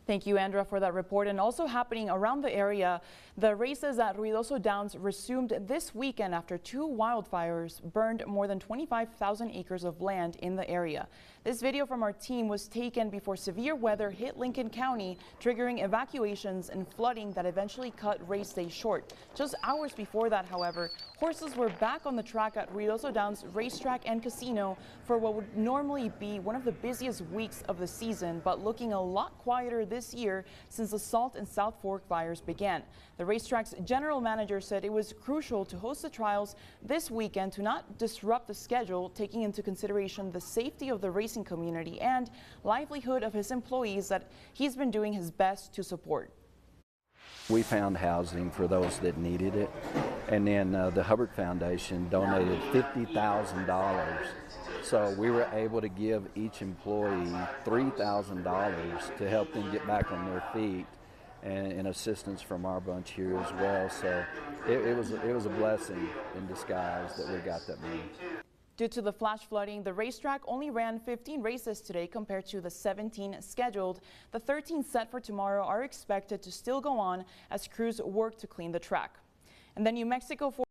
Thank you, Andra, for that report. And also happening around the area, the races at Ruidoso Downs resumed this weekend after 2 wildfires burned more than 25,000 acres of land in the area. This video from our team was taken before severe weather hit Lincoln County, triggering evacuations and flooding that eventually cut race day short. Just hours before that, however, horses were back on the track at Ruidoso Downs Race Track and Casino for what would normally be one of the busiest weeks of the season, but looking a lot quieter this year since the Salt and South Fork fires began. The racetrack's general manager said it was crucial to host the trials this weekend to not disrupt the schedule, taking into consideration the safety of the racing community and livelihood of his employees that he's been doing his best to support. We found housing for those that needed it, and then the Hubbard Foundation donated $50,000. So we were able to give each employee $3,000 to help them get back on their feet, and assistance from our bunch here as well. So it was a blessing in disguise that we got that money. Due to the flash flooding, the racetrack only ran 15 races today compared to the 17 scheduled. The 13 set for tomorrow are expected to still go on as crews work to clean the track. And then New Mexico